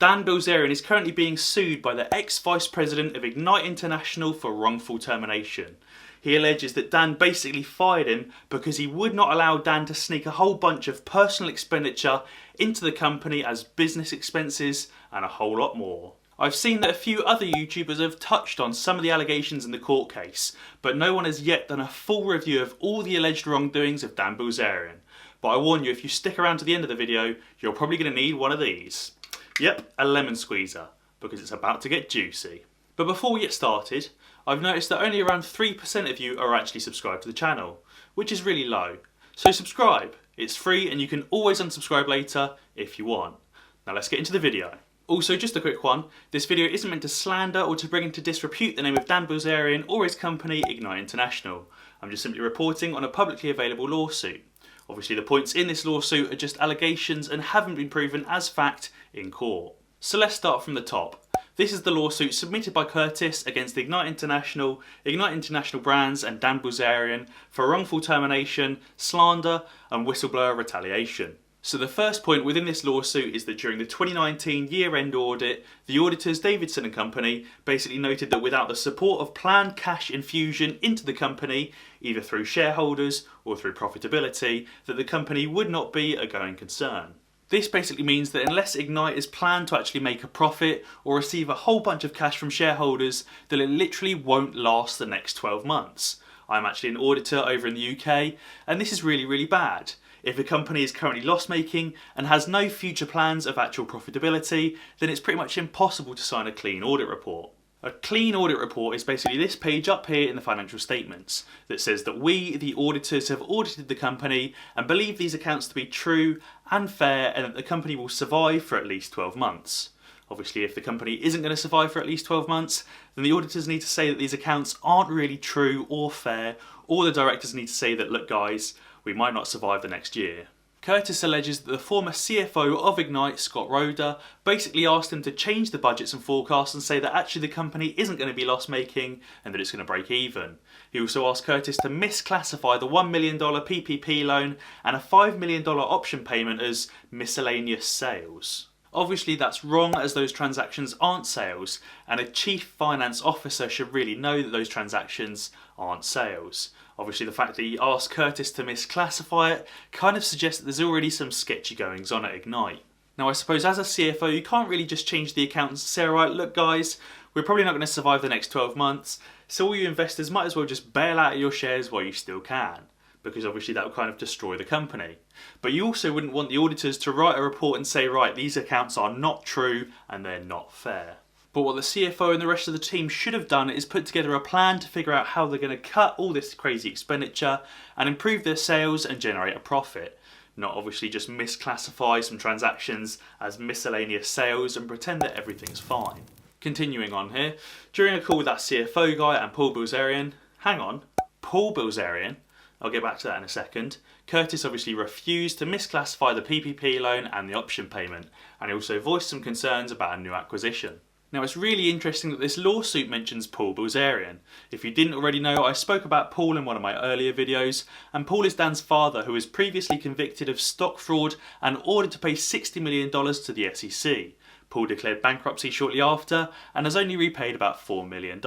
Dan Bilzerian is currently being sued by the ex-vice president of Ignite International for wrongful termination. He alleges that Dan basically fired him because he would not allow Dan to sneak a whole bunch of personal expenditure into the company as business expenses and a whole lot more. I've seen that a few other YouTubers have touched on some of the allegations in the court case, but no one has yet done a full review of all the alleged wrongdoings of Dan Bilzerian. But I warn you, if you stick around to the end of the video, you're probably going to need one of these. Yep, a lemon squeezer, because it's about to get juicy. But before we get started, I've noticed that only around 3% of you are actually subscribed to the channel, which is really low. So subscribe, it's free and you can always unsubscribe later if you want. Now let's get into the video. Also, just a quick one, this video isn't meant to slander or to bring into disrepute the name of Dan Bilzerian or his company Ignite International. I'm just simply reporting on a publicly available lawsuit. Obviously the points in this lawsuit are just allegations and haven't been proven as fact in court. So let's start from the top. This is the lawsuit submitted by Curtis against Ignite International Brands and Dan Bilzerian for wrongful termination, slander and whistleblower retaliation. So the first point within this lawsuit is that during the 2019 year-end audit, the auditors Davidson and Company basically noted that without the support of planned cash infusion into the company, either through shareholders or through profitability, that the company would not be a going concern. This basically means that unless Ignite is planned to actually make a profit or receive a whole bunch of cash from shareholders, that it literally won't last the next 12 months. I'm actually an auditor over in the UK, and this is really bad. If a company is currently loss-making and has no future plans of actual profitability, then it's pretty much impossible to sign a clean audit report. A clean audit report is basically this page up here in the financial statements that says that we, the auditors, have audited the company and believe these accounts to be true and fair and that the company will survive for at least 12 months. Obviously, if the company isn't going to survive for at least 12 months, then the auditors need to say that these accounts aren't really true or fair, or the directors need to say that, look guys, we might not survive the next year. Curtis alleges that the former CFO of Ignite, Scott Roeder, basically asked him to change the budgets and forecasts and say that actually the company isn't going to be loss-making and that it's going to break even. He also asked Curtis to misclassify the $1 million PPP loan and a $5 million option payment as miscellaneous sales. Obviously that's wrong, as those transactions aren't sales, and a chief finance officer should really know that those transactions aren't sales. Obviously the fact that he asked Curtis to misclassify it kind of suggests that there's already some sketchy goings on at Ignite. Now I suppose as a CFO you can't really just change the accounts and say, alright, look guys, we're probably not going to survive the next 12 months, so all you investors might as well just bail out of your shares while you still can, because obviously that would kind of destroy the company. But you also wouldn't want the auditors to write a report and say, right, these accounts are not true and they're not fair. But what the CFO and the rest of the team should have done is put together a plan to figure out how they're going to cut all this crazy expenditure and improve their sales and generate a profit. Not obviously just misclassify some transactions as miscellaneous sales and pretend that everything's fine. Continuing on here, during a call with that CFO guy and Paul Bilzerian, Paul Bilzerian, I'll get back to that in a second, Curtis obviously refused to misclassify the PPP loan and the option payment, and he also voiced some concerns about a new acquisition. Now it's really interesting that this lawsuit mentions Paul Bilzerian. If you didn't already know, I spoke about Paul in one of my earlier videos, and Paul is Dan's father, who was previously convicted of stock fraud and ordered to pay $60 million to the SEC. Paul declared bankruptcy shortly after and has only repaid about $4 million.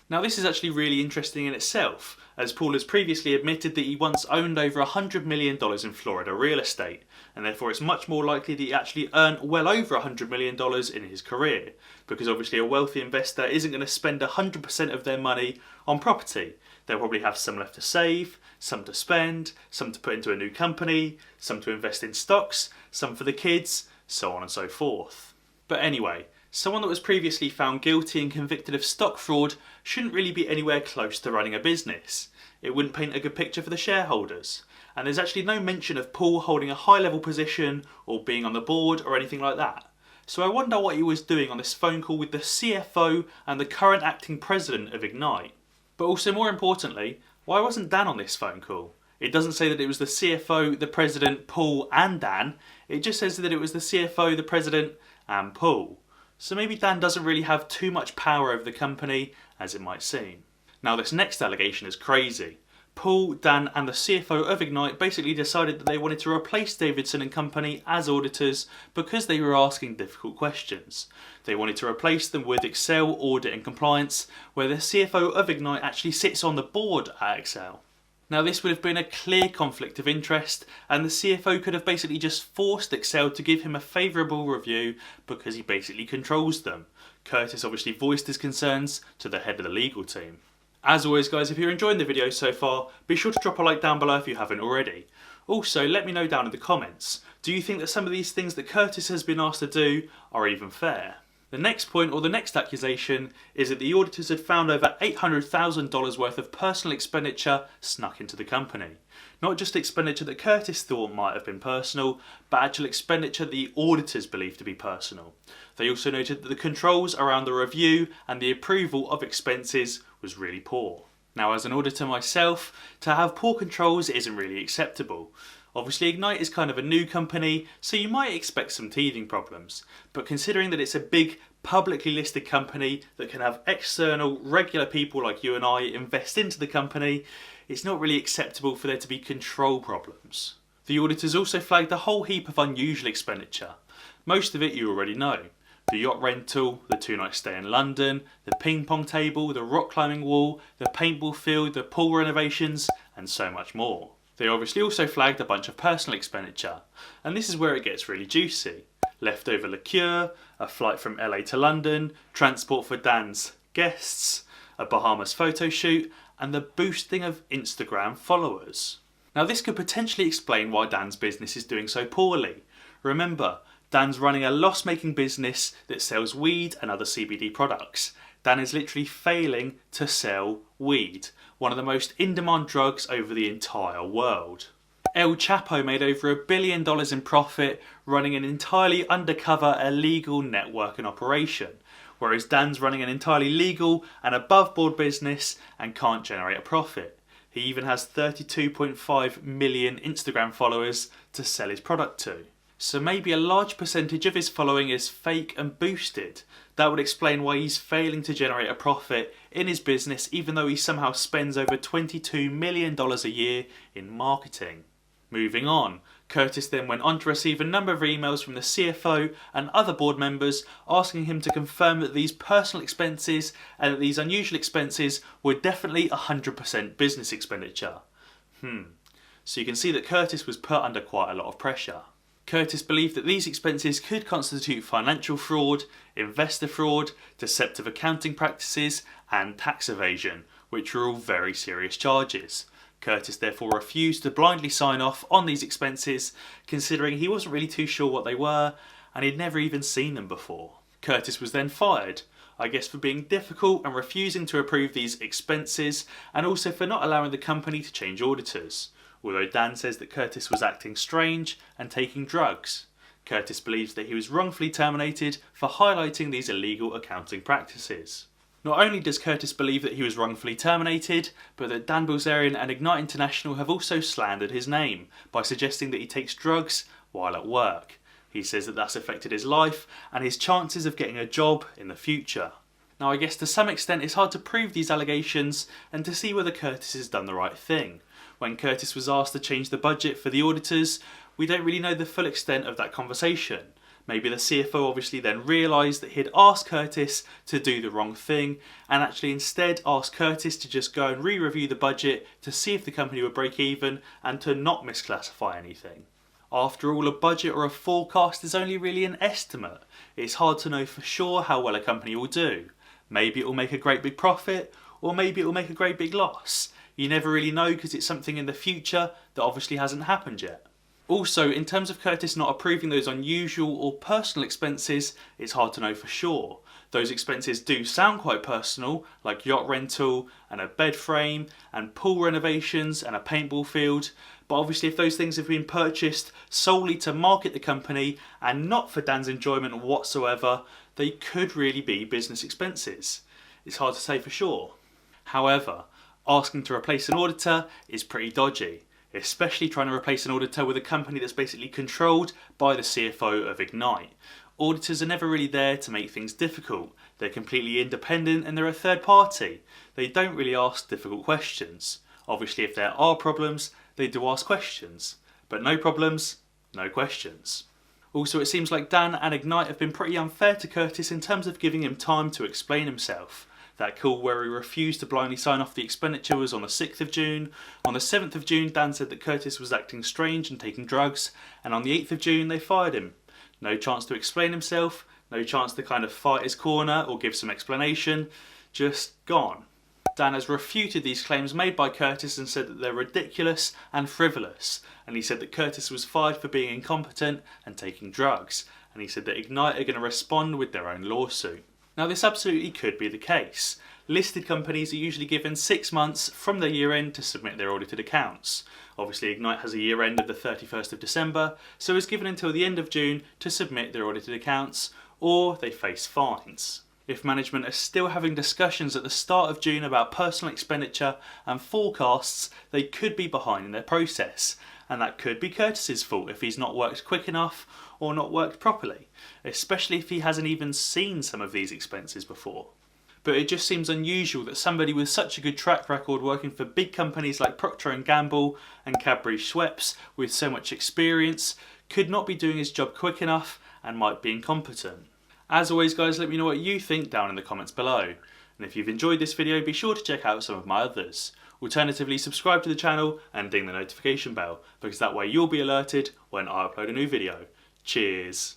Now this is actually really interesting in itself, as Paul has previously admitted that he once owned over $100 million in Florida real estate, and therefore it's much more likely that he actually earned well over $100 million in his career, because obviously a wealthy investor isn't going to spend 100% of their money on property. They'll probably have some left to save, some to spend, some to put into a new company, some to invest in stocks, some for the kids, so on and so forth. But anyway, someone that was previously found guilty and convicted of stock fraud shouldn't really be anywhere close to running a business. It wouldn't paint a good picture for the shareholders. And there's actually no mention of Paul holding a high-level position or being on the board or anything like that. So I wonder what he was doing on this phone call with the CFO and the current acting president of Ignite. But also more importantly, why wasn't Dan on this phone call? It doesn't say that it was the CFO, the president, Paul and Dan. It just says that it was the CFO, the president and Paul. So maybe Dan doesn't really have too much power over the company as it might seem. Now this next allegation is crazy. Paul, Dan and the CFO of Ignite basically decided that they wanted to replace Davidson and Company as auditors because they were asking difficult questions. They wanted to replace them with Excel, Audit and Compliance, where the CFO of Ignite actually sits on the board at Excel. Now this would have been a clear conflict of interest, and the CFO could have basically just forced Excel to give him a favourable review because he basically controls them. Curtis obviously voiced his concerns to the head of the legal team. As always guys, if you're enjoying the video so far, be sure to drop a like down below if you haven't already. Also, let me know down in the comments, do you think that some of these things that Curtis has been asked to do are even fair? The next point, or the next accusation, is that the auditors had found over $800,000 worth of personal expenditure snuck into the company. Not just expenditure that Curtis thought might have been personal, but actual expenditure that the auditors believed to be personal. They also noted that the controls around the review and the approval of expenses was really poor. Now as an auditor myself, to have poor controls isn't really acceptable. Obviously Ignite is kind of a new company, so you might expect some teething problems, but considering that it's a big publicly listed company that can have external regular people like you and I invest into the company, it's not really acceptable for there to be control problems. The auditors also flagged a whole heap of unusual expenditure. Most of it you already know. The yacht rental, the 2-night stay in London, the ping pong table, the rock climbing wall, the paintball field, the pool renovations, and so much more. They obviously also flagged a bunch of personal expenditure, and this is where it gets really juicy. Leftover liqueur, a flight from LA to London, transport for Dan's guests, a Bahamas photo shoot, and the boosting of Instagram followers. Now this could potentially explain why Dan's business is doing so poorly. Remember, Dan's running a loss-making business that sells weed and other CBD products. Dan is literally failing to sell weed, one of the most in-demand drugs over the entire world. El Chapo made over $1 billion in profit running an entirely undercover illegal network and operation, whereas Dan's running an entirely legal and above-board business and can't generate a profit. He even has 32.5 million Instagram followers to sell his product to. So maybe a large percentage of his following is fake and boosted. That would explain why he's failing to generate a profit in his business even though he somehow spends over $22 million a year in marketing. Moving on, Curtis then went on to receive a number of emails from the CFO and other board members asking him to confirm that these personal expenses and that these unusual expenses were definitely 100% business expenditure. So you can see that Curtis was put under quite a lot of pressure. Curtis believed that these expenses could constitute financial fraud, investor fraud, deceptive accounting practices and tax evasion, which were all very serious charges. Curtis therefore refused to blindly sign off on these expenses, considering he wasn't really too sure what they were and he'd never even seen them before. Curtis was then fired, I guess for being difficult and refusing to approve these expenses, and also for not allowing the company to change auditors. Although Dan says that Curtis was acting strange and taking drugs. Curtis believes that he was wrongfully terminated for highlighting these illegal accounting practices. Not only does Curtis believe that he was wrongfully terminated, but that Dan Bilzerian and Ignite International have also slandered his name by suggesting that he takes drugs while at work. He says that that's affected his life and his chances of getting a job in the future. Now I guess to some extent it's hard to prove these allegations and to see whether Curtis has done the right thing. When Curtis was asked to change the budget for the auditors, we don't really know the full extent of that conversation. Maybe the CFO obviously then realised that he'd asked Curtis to do the wrong thing and actually instead asked Curtis to just go and re-review the budget to see if the company would break even and to not misclassify anything. After all, a budget or a forecast is only really an estimate. It's hard to know for sure how well a company will do. Maybe it will make a great big profit, or maybe it will make a great big loss. You never really know because it's something in the future that obviously hasn't happened yet. Also, in terms of Curtis not approving those unusual or personal expenses, it's hard to know for sure. Those expenses do sound quite personal, like yacht rental and a bed frame and pool renovations and a paintball field, but obviously if those things have been purchased solely to market the company and not for Dan's enjoyment whatsoever, they could really be business expenses. It's hard to say for sure. However, asking to replace an auditor is pretty dodgy, especially trying to replace an auditor with a company that's basically controlled by the CFO of Ignite. Auditors are never really there to make things difficult. They're completely independent and they're a third party. They don't really ask difficult questions. Obviously if there are problems, they do ask questions, but no problems, no questions. Also, it seems like Dan and Ignite have been pretty unfair to Curtis in terms of giving him time to explain himself. That call where he refused to blindly sign off the expenditure was on the 6th of June. On the 7th of June, Dan said that Curtis was acting strange and taking drugs, and on the 8th of June they fired him. No chance to explain himself, no chance to kind of fight his corner or give some explanation, just gone. Dan has refuted these claims made by Curtis and said that they're ridiculous and frivolous, and he said that Curtis was fired for being incompetent and taking drugs, and he said that Ignite are going to respond with their own lawsuit. Now this absolutely could be the case. Listed companies are usually given 6 months from their year end to submit their audited accounts. Obviously Ignite has a year end of the 31st of December, so is given until the end of June to submit their audited accounts, or they face fines. If management are still having discussions at the start of June about personal expenditure and forecasts, they could be behind in their process. And that could be Curtis's fault if he's not worked quick enough or not worked properly, especially if he hasn't even seen some of these expenses before. But it just seems unusual that somebody with such a good track record working for big companies like Procter & Gamble and Cadbury Schweppes with so much experience could not be doing his job quick enough and might be incompetent. As always guys, let me know what you think down in the comments below. And if you've enjoyed this video, be sure to check out some of my others. Alternatively, subscribe to the channel and ding the notification bell, because that way you'll be alerted when I upload a new video. Cheers!